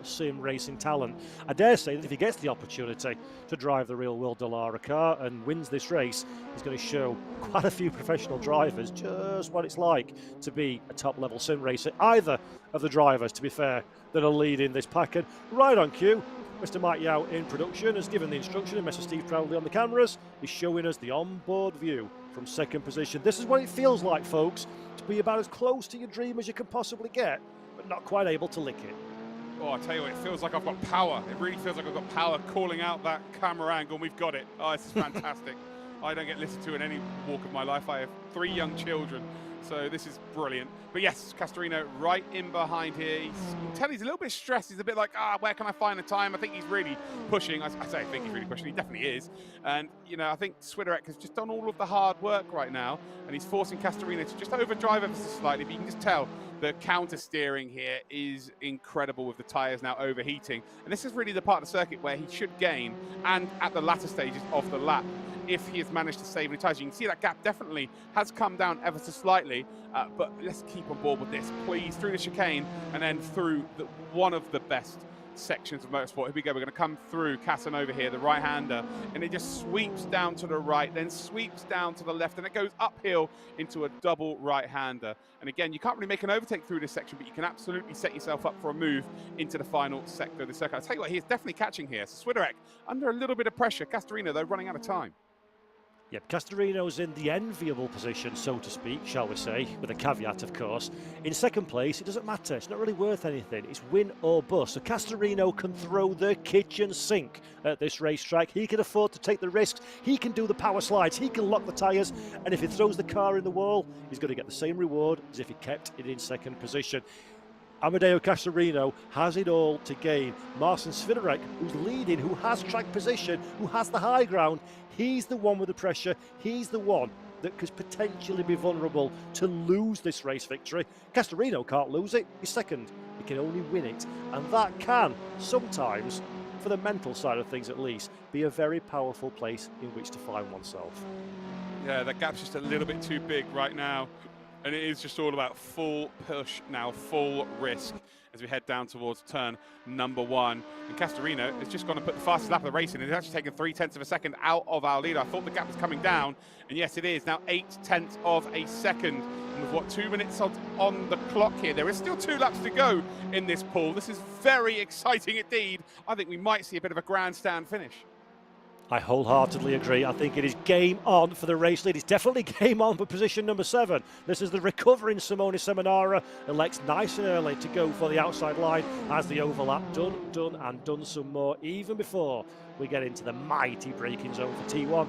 sim racing talent. I dare say that if he gets the opportunity to drive the real world Dallara car and wins this race, he's going to show quite a few professional drivers just what it's like to be a top level sim racer. Either of the drivers, to be fair, that are leading this pack. And right on cue, Mr. Mike Yao in production has given the instruction, and Mr. Steve Proudly on the cameras is showing us the onboard view from second position. This is what it feels like, folks, to be about as close to your dream as you can possibly get, but not quite able to lick it. Oh, I tell you what, it feels like I've got power. It really feels like I've got power calling out that camera angle, and we've got it. Oh, this is fantastic. I don't get listened to in any walk of my life. I have 3 young children, so this is brilliant. But yes, Castorino right in behind here. You can tell he's a little bit stressed. He's a bit like, where can I find the time? I think he's really pushing. I think he's really pushing. He definitely is. And, you know, I think Swiderek has just done all of the hard work right now, and he's forcing Castorino to just overdrive ever so slightly. But you can just tell the counter steering here is incredible with the tyres now overheating. And this is really the part of the circuit where he should gain, and at the latter stages of the lap, if he has managed to save any tyres. You can see that gap definitely has come down ever so slightly, but let's keep on board with this, please. Through the chicane and then through one of the best sections of motorsport. Here we go, we're going to come through Casanova here, the right-hander, and it just sweeps down to the right, then sweeps down to the left, and it goes uphill into a double right-hander. And again, you can't really make an overtake through this section, but you can absolutely set yourself up for a move into the final sector of the circuit. I'll tell you what, he is definitely catching here. So Swiderek under a little bit of pressure. Castorino, though, running out of time. Yep, Castorino's in the enviable position, so to speak, shall we say, with a caveat, of course. In second place, it doesn't matter. It's not really worth anything. It's win or bust. So Castorino can throw the kitchen sink at this racetrack. He can afford to take the risks. He can do the power slides. He can lock the tyres. And if he throws the car in the wall, he's going to get the same reward as if he kept it in second position. Amedeo Castorino has it all to gain. Marcin Swiderek, who's leading, who has track position, who has the high ground, he's the one with the pressure. He's the one that could potentially be vulnerable to lose this race victory. Castorino can't lose it. He's second. He can only win it. And that can sometimes, for the mental side of things at least, be a very powerful place in which to find oneself. Yeah, that gap's just a little bit too big right now. And it is just all about full push now, full risk as we head down towards turn number 1. And Castorino is just going to put the fastest lap of the race in. It's actually taken 0.3 of a second out of our leader. I thought the gap was coming down, and yes, it is. Now 0.8 of a second. And with, what, 2 minutes on the clock here, there is still 2 laps to go in this pool. This is very exciting indeed. I think we might see a bit of a grandstand finish. I wholeheartedly agree. I think it is game on for the race lead. It's definitely game on for position number 7. This is the recovering Simone Seminara. Elects nice and early to go for the outside line. Has the overlap done some more even before we get into the mighty braking zone for T1.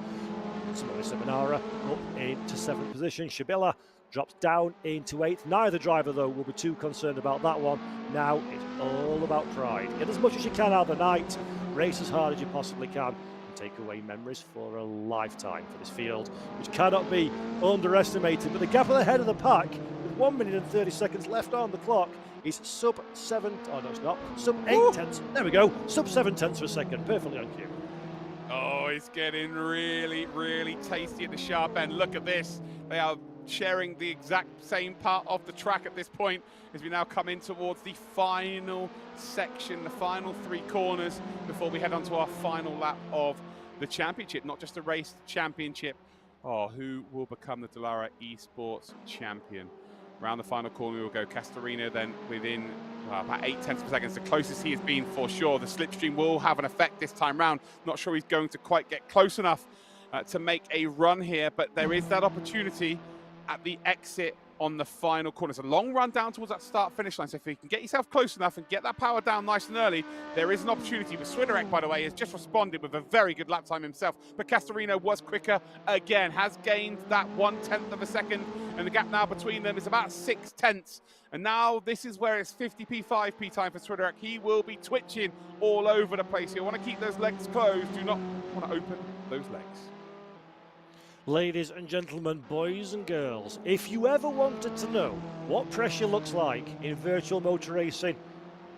Simone Seminara up into 7th position. Shabilla drops down into 8th. Neither driver, though, will be too concerned about that one. Now it's all about pride. Get as much as you can out of the night. Race as hard as you possibly can. Take away memories for a lifetime for this field, which cannot be underestimated. But the gap at the head of the pack, with 1 minute and 30 seconds left on the clock, is sub 7. Oh no, it's not. Sub 8 tenths. There we go. Sub 7 tenths of a second. Perfectly on cue. Oh, it's getting really, really tasty at the sharp end. Look at this. They are sharing the exact same part of the track at this point as we now come in towards the final section, the final 3 corners before we head on to our final lap of the championship. Not just a race, championship. Oh, who will become the Dallara Esports Champion? Around the final corner we will go. Castorino then within about 0.8 of a second. It's the closest he has been for sure. The slipstream will have an effect this time round. Not sure he's going to quite get close enough to make a run here, but there is that opportunity at the exit on the final corner. It's a long run down towards that start-finish line, so if you can get yourself close enough and get that power down nice and early, there is an opportunity. But Swiderek, by the way, has just responded with a very good lap time himself. But Castorino was quicker again, has gained that 1/10 of a second, and the gap now between them is about 6/10. And now this is where it's 50p, 5p time for Swiderek. He will be twitching all over the place. You want to keep those legs closed. Do not want to open those legs. Ladies and gentlemen, boys and girls, if you ever wanted to know what pressure looks like in virtual motor racing,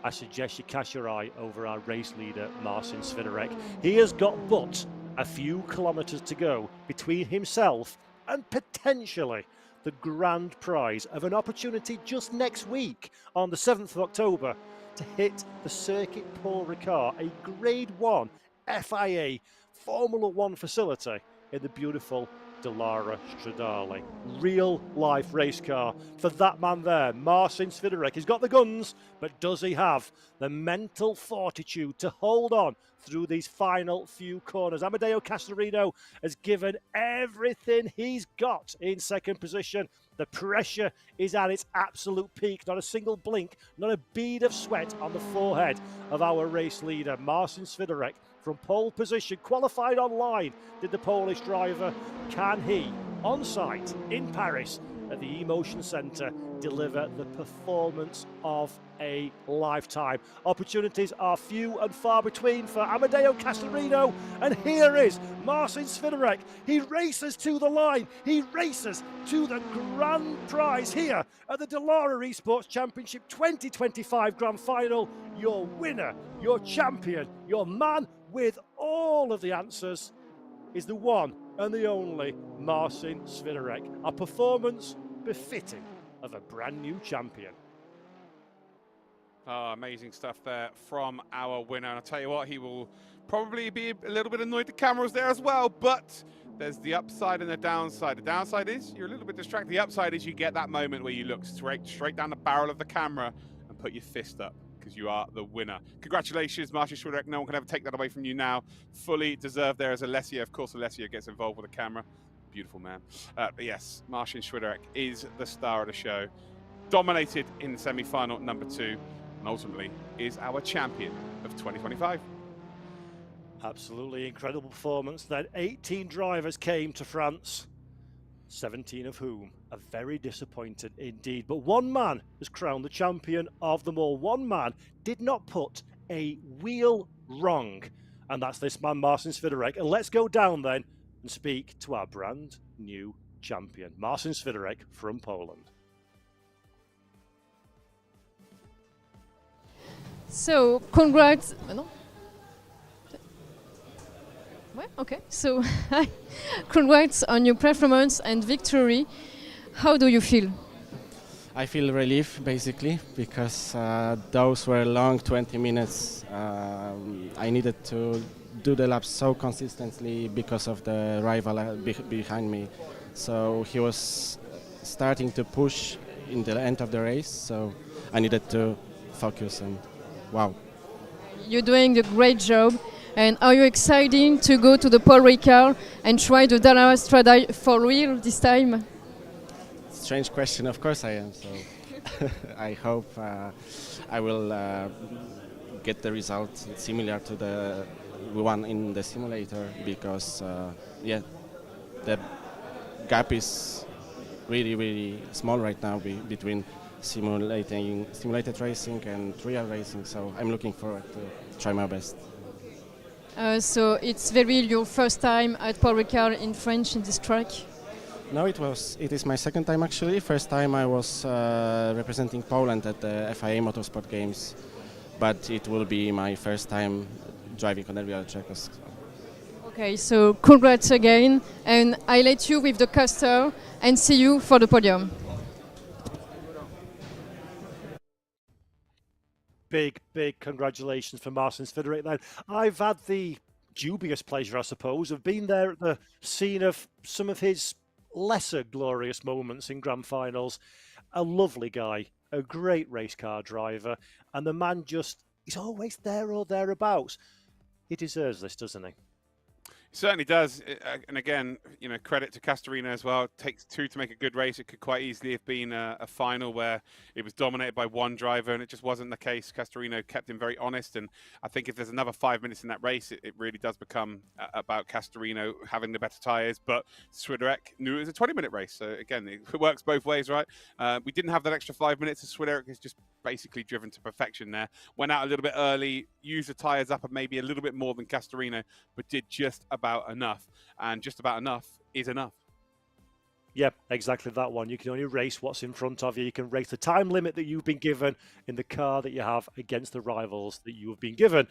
I suggest you cast your eye over our race leader, Marcin Swiderek. He has got but a few kilometres to go between himself and potentially the grand prize of an opportunity just next week on the 7th of October to hit the Circuit Paul Ricard, a Grade 1 FIA Formula 1 facility in the beautiful Dallara Stradale. Real life race car for that man there, Marcin Swiderek. He's got the guns, but does he have the mental fortitude to hold on through these final few corners? Amedeo Castorino has given everything he's got in second position. The pressure is at its absolute peak. Not a single blink, not a bead of sweat on the forehead of our race leader, Marcin Swiderek. From pole position, qualified online, did the Polish driver. Can he, on site in Paris at the eMotion Centre, deliver the performance of a lifetime? Opportunities are few and far between for Amedeo Castorino, and here is Marcin Swiderek. He races to the line, he races to the grand prize here at the Dallara Esports Championship 2025 Grand Final. Your winner, your champion, your man with all of the answers is the one and the only Marcin Swiderek. A performance befitting of a brand new champion. Oh, amazing stuff there from our winner. And I'll tell you what, he will probably be a little bit annoyed the camera was there as well, but there's the upside and the downside. The downside is you're a little bit distracted. The upside is you get that moment where you look straight down the barrel of the camera and put your fist up, because you are the winner. Congratulations, Marcin Swiderek. No one can ever take that away from you now. Fully deserved there as Alessia. Of course, Alessia gets involved with the camera. Beautiful man. But yes, Marcin Swiderek is the star of the show. Dominated in semi-final number 2, and ultimately is our champion of 2025. Absolutely incredible performance. Then 18 drivers came to France, 17 of whom are very disappointed indeed. But one man was crowned the champion of them all. One man did not put a wheel wrong, and that's this man, Marcin Swiderek. And let's go down then and speak to our brand new champion, Marcin Swiderek from Poland. So, congrats. No? Well, okay. So, congrats on your performance and victory. How do you feel? I feel relief, basically, because those were long 20 minutes. I needed to do the laps so consistently because of the rival behind me. So he was starting to push in the end of the race, so I needed to focus, and wow. You're doing a great job. And are you excited to go to the Paul Ricard and try the Dallara Stradale for real this time? Strange question, of course I am. So I hope I will get the result similar to the one in the simulator, because yeah, the gap is really small right now between simulated racing and real racing. So I'm looking forward to try my best. So it's very your first time at Paul Ricard in France in this track? No, it is my second time actually. First time I was representing Poland at the FIA Motorsport Games, but it will be my first time driving on a real track. Okay, so congrats again, and I let you with the caster, and see you for the podium. Big congratulations for Marcin Swiderek then. I've had the dubious pleasure, I suppose, of being there at the scene of some of his lesser glorious moments in grand finals. A lovely guy, a great race car driver, and the man he's always there or thereabouts. He deserves this, doesn't he? Certainly does, and again, credit to Castorino as well. It takes two to make a good race. It could quite easily have been a final where it was dominated by one driver, and it just wasn't the case. Castorino kept him very honest, and I think if there's another 5 minutes in that race, it really does become about Castorino having the better tyres. But Swiderek knew it was a 20-minute race, so again, it works both ways, right? We didn't have that extra 5 minutes, and Swiderek is just basically driven to perfection there. Went out a little bit early, used the tyres up maybe a little bit more than Castorino, but did just about enough. And just about enough is enough. Yep, exactly that one. You can only race what's in front of you. You can race the time limit that you've been given in the car that you have against the rivals that you have been given.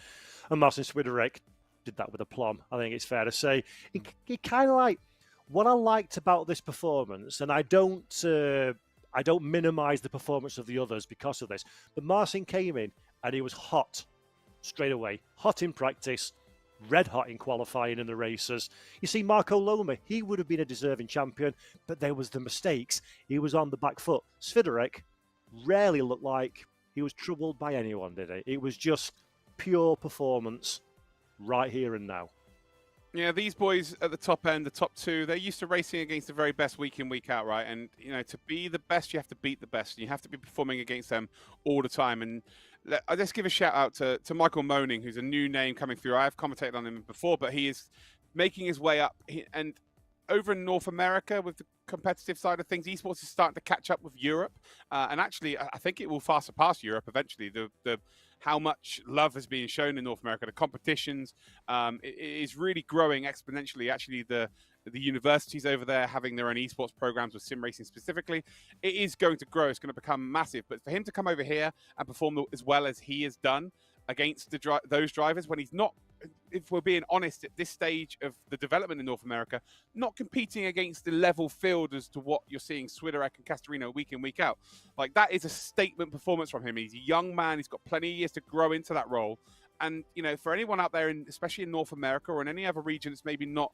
And Marcin Swiderek did that with aplomb, I think it's fair to say. It kind of like, what I liked about this performance, and I don't minimise the performance of the others because of this, but Marcin came in and he was hot straight away. Hot in practice, red hot in qualifying in the races. You see, Marco Loma, he would have been a deserving champion, but there was the mistakes. He was on the back foot. Swiderek rarely looked like he was troubled by anyone, did he? It was just pure performance right here and now. Yeah, these boys at the top end, the top two, they're used to racing against the very best week in, week out, right? And, to be the best, you have to beat the best. You have to be performing against them all the time. And let's give a shout out to Michael Moaning, who's a new name coming through. I have commentated on him before, but he is making his way up. And over in North America, with the competitive side of things, esports is starting to catch up with Europe. And actually, I think it will far surpass Europe eventually. How much love is being shown in North America, the competitions, it is really growing exponentially. Actually, the universities over there having their own esports programs with sim racing specifically, it is going to grow. It's going to become massive. But for him to come over here and perform as well as he has done against those drivers, when he's not, if we're being honest, at this stage of the development in North America, not competing against the level field as to what you're seeing Swiderek and Castorino week in, week out. Like, that is a statement performance from him. He's a young man. He's got plenty of years to grow into that role. And, for anyone out there, especially in North America or in any other region that's maybe not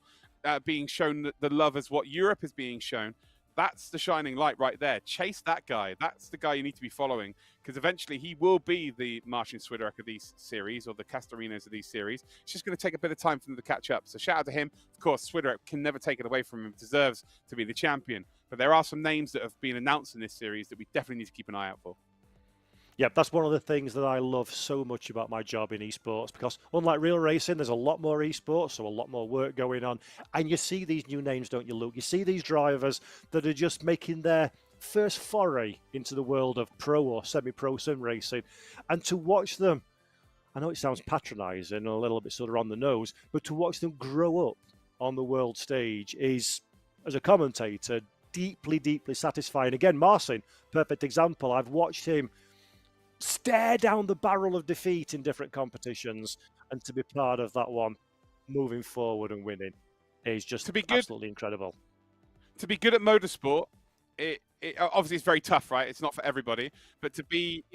being shown the love as what Europe is being shown, that's the shining light right there. Chase that guy. That's the guy you need to be following, because eventually he will be the Marcin Swiderek of these series, or the Castorinos of these series. It's just going to take a bit of time for them to catch up. So shout out to him. Of course, Swiderek can never take it away from him. Deserves to be the champion. But there are some names that have been announced in this series that we definitely need to keep an eye out for. Yeah, that's one of the things that I love so much about my job in esports, because unlike real racing, there's a lot more esports, so a lot more work going on. And you see these new names, don't you, Luke? You see these drivers that are just making their first foray into the world of pro or semi-pro sim racing. And to watch them, I know it sounds patronising and a little bit sort of on the nose, but to watch them grow up on the world stage is, as a commentator, deeply satisfying. Again, Marcin, perfect example. I've watched him stare down the barrel of defeat in different competitions, and to be part of that one moving forward and winning is just absolutely incredible. To be good at motorsport, it obviously it's very tough, right? It's not for everybody, but to be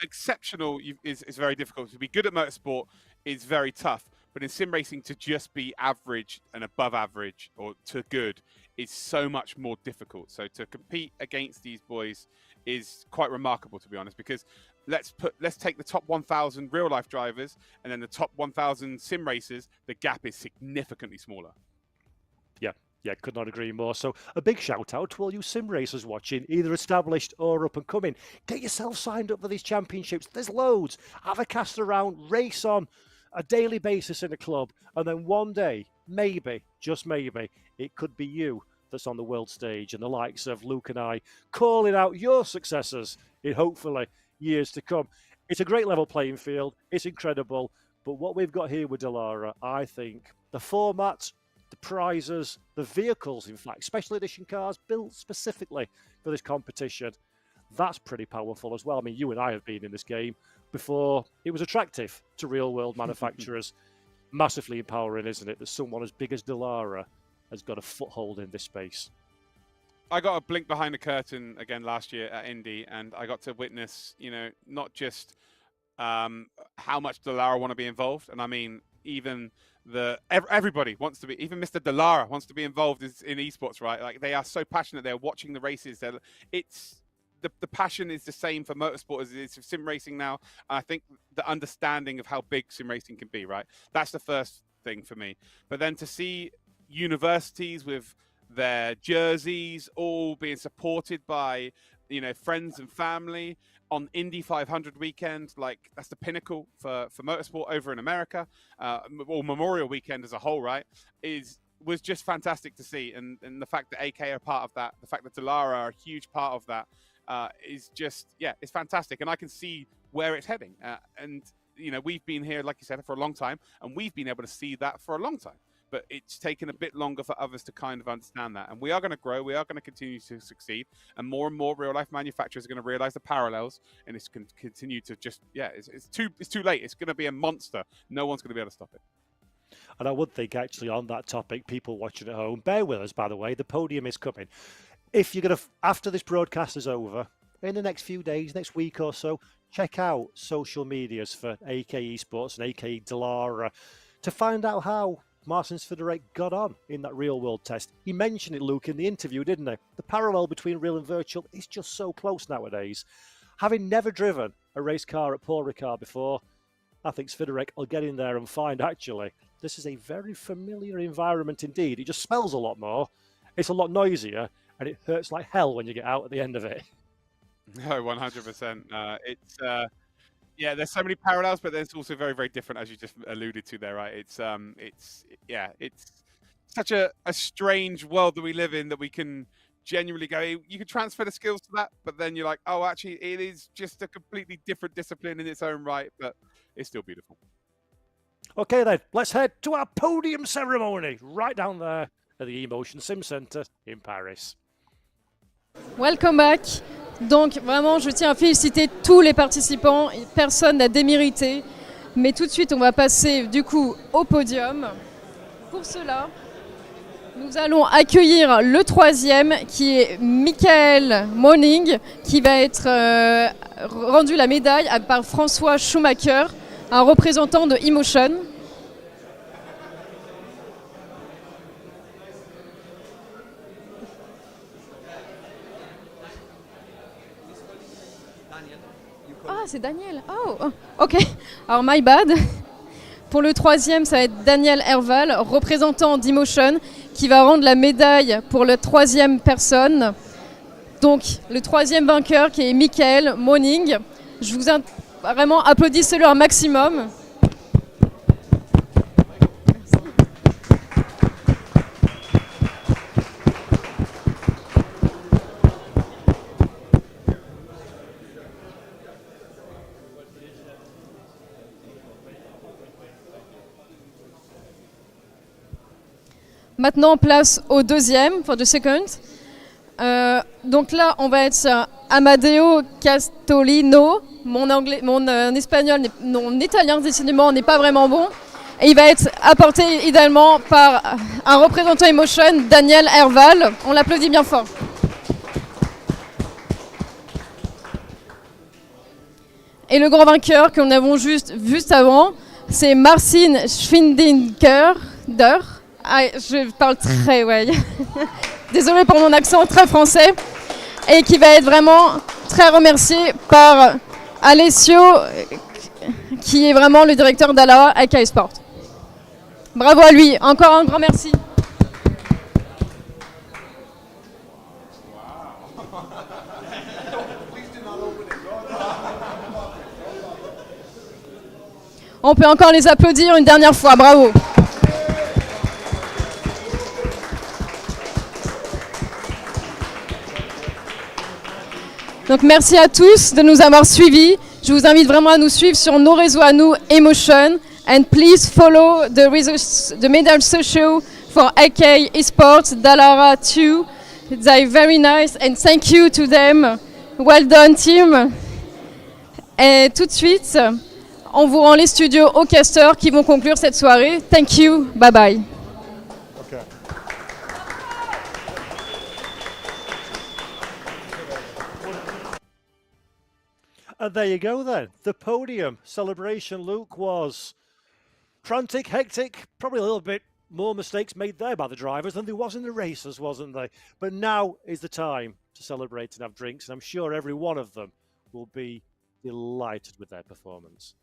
exceptional is very difficult. To be good at motorsport is very tough, but in sim racing, to just be average and above average or to good is so much more difficult. So to compete against these boys is quite remarkable, to be honest, because let's take the top 1,000 real life drivers and then the top 1,000 sim racers. The gap is significantly smaller. Yeah, could not agree more. So a big shout out to all you sim racers watching, either established or up and coming. Get yourself signed up for these championships. There's loads. Have a cast around, race on a daily basis in a club, and then one day, maybe, just maybe, it could be you that's on the world stage, and the likes of Luke and I calling out your successors in hopefully years to come. It's a great level playing field. It's incredible. But what we've got here with Dallara, I think, the format, the prizes, the vehicles, in fact, special edition cars built specifically for this competition, that's pretty powerful as well. I mean, you and I have been in this game before it was attractive to real world manufacturers. massively empowering, isn't it, that someone as big as Dallara has got a foothold in this space. I got a blink behind the curtain again last year at Indy, and I got to witness, not just how much Dallara want to be involved, and I mean even everybody wants to be, even Mr. Dallara wants to be involved in esports, right? Like, they are so passionate. They're watching the races. The passion is the same for motorsport as it is for sim racing now. And I think the understanding of how big sim racing can be, right? That's the first thing for me. But then to see universities with their jerseys all being supported by, friends and family on Indy 500 weekend, like, that's the pinnacle for motorsport over in America, or Memorial Weekend as a whole, right? Was just fantastic to see. And the fact that AK are part of that, the fact that Dallara are a huge part of that, is just, it's fantastic. And I can see where it's heading. And we've been here, like you said, for a long time, and we've been able to see that for a long time. But it's taken a bit longer for others to kind of understand that. And we are going to grow. We are going to continue to succeed. And more real-life manufacturers are going to realize the parallels. And it's going to continue to just, it's too late. It's going to be a monster. No one's going to be able to stop it. And I would think, actually, on that topic, people watching at home, bear with us, by the way, the podium is coming. If you're going to, after this broadcast is over, in the next few days, next week or so, check out social medias for AK Esports and AK Dallara to find out how Martin Svidorek got on in that real world test. He mentioned it, Luke, in the interview, didn't he? The parallel between real and virtual is just so close nowadays. Having never driven a race car at Paul Ricard before, I think Svidorek will get in there and find, actually, this is a very familiar environment indeed. It just smells a lot more. It's a lot noisier, and it hurts like hell when you get out at the end of it. No, 100%. There's so many parallels, but there's also very, very different, as you just alluded to there, right? It's such a strange world that we live in, that we can genuinely go, you can transfer the skills to that, but then you're like, oh, actually, it is just a completely different discipline in its own right, but it's still beautiful. Okay, then, let's head to our podium ceremony right down there at the Emotion Sim Center in Paris. Welcome back. Donc vraiment, je tiens à féliciter tous les participants. Personne n'a démérité. Mais tout de suite, on va passer du coup au podium. Pour cela, nous allons accueillir le troisième, qui est Michael Moning, qui va être rendu la médaille par François Schumacher, un représentant de Emotion. Ah, c'est Daniel. Oh, ok. Alors, my bad. Pour le troisième, ça va être Daniel Herval, représentant d'Emotion, qui va rendre la médaille pour la troisième personne. Donc, le troisième vainqueur, qui est Michael Moning. Je vous vraiment applaudissez-le un maximum. Maintenant, place au deuxième, for the second. Donc là, on va être sur Amadeo Castolino. Mon espagnol, mon italien décidément n'est pas vraiment bon. Et il va être apporté idéalement par un représentant Emotion, Daniel Herval. On l'applaudit bien fort. Et le grand vainqueur que nous avons juste avant, c'est Marcin Schwindinger. Ah, je parle très, désolée pour mon accent très français. Et qui va être vraiment très remercié par Alessio, qui est vraiment le directeur d'Dallara Esports. Bravo à lui, encore un grand merci. On peut encore les applaudir une dernière fois, bravo. Donc merci à tous de nous avoir suivis. Je vous invite vraiment à nous suivre sur nos réseaux à nous, Emotion. And please follow the medal social for AK Esports, Dallara too. They're very nice and thank you to them. Well done team. Et tout de suite, On vous rend les studios aux casteurs qui vont conclure cette soirée. Thank you, bye bye. Okay. And there you go then. The podium celebration, Luke, was frantic, hectic, probably a little bit more mistakes made there by the drivers than there was in the races, wasn't there? But now is the time to celebrate and have drinks, and I'm sure every one of them will be delighted with their performance.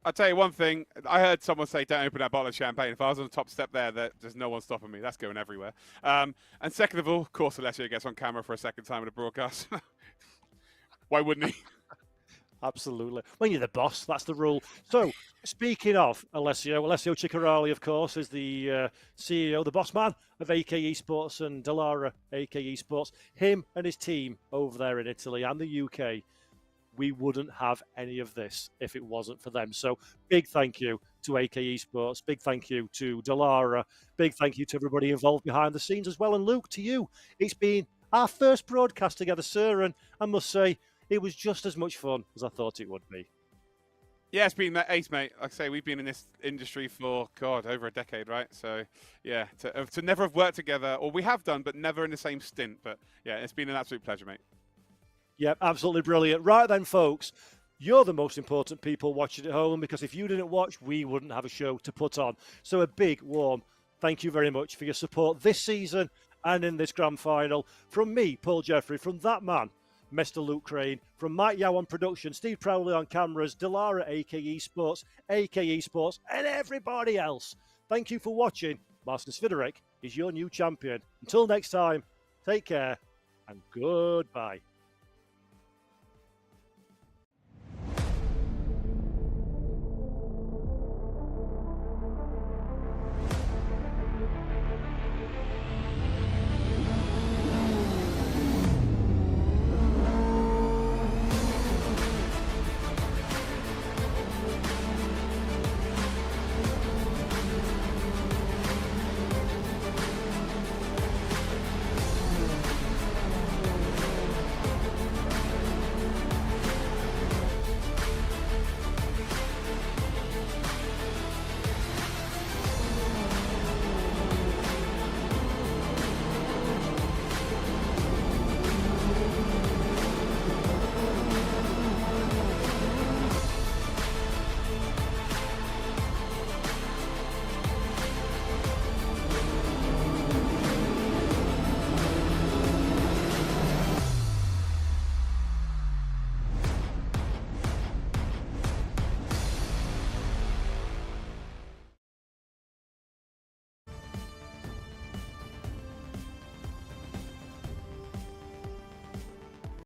I'll tell you one thing. I heard someone say, don't open that bottle of champagne. If I was on the top step there, there's no one stopping me. That's going everywhere. And second of all, of course, Alessio gets on camera for a second time in a broadcast. Why wouldn't he? Absolutely. When you're the boss, that's the rule. So, speaking of Alessio Ciccarelli, of course, is the CEO, the boss man of AK Esports and Dallara AK Esports. Him and his team over there in Italy and the UK, we wouldn't have any of this if it wasn't for them. So, big thank you to AK Esports. Big thank you to Dallara. Big thank you to everybody involved behind the scenes as well. And Luke, to you, it's been our first broadcast together, sir, and I must say, it was just as much fun as I thought it would be. Yeah, it's been ace, mate. Like I say, we've been in this industry for, God, over a decade, right? So, yeah, to never have worked together, or we have done, but never in the same stint. But, yeah, it's been an absolute pleasure, mate. Yeah, absolutely brilliant. Right then, folks, you're the most important people watching at home, because if you didn't watch, we wouldn't have a show to put on. So a big, warm thank you very much for your support this season and in this grand final. From me, Paul Jeffrey, from that man, Mr. Luke Crane, from Mike Yao on production, Steve Prowley on cameras, Dallara AK Esports, and everybody else. Thank you for watching. Marcin Swiderek is your new champion. Until next time, take care and goodbye.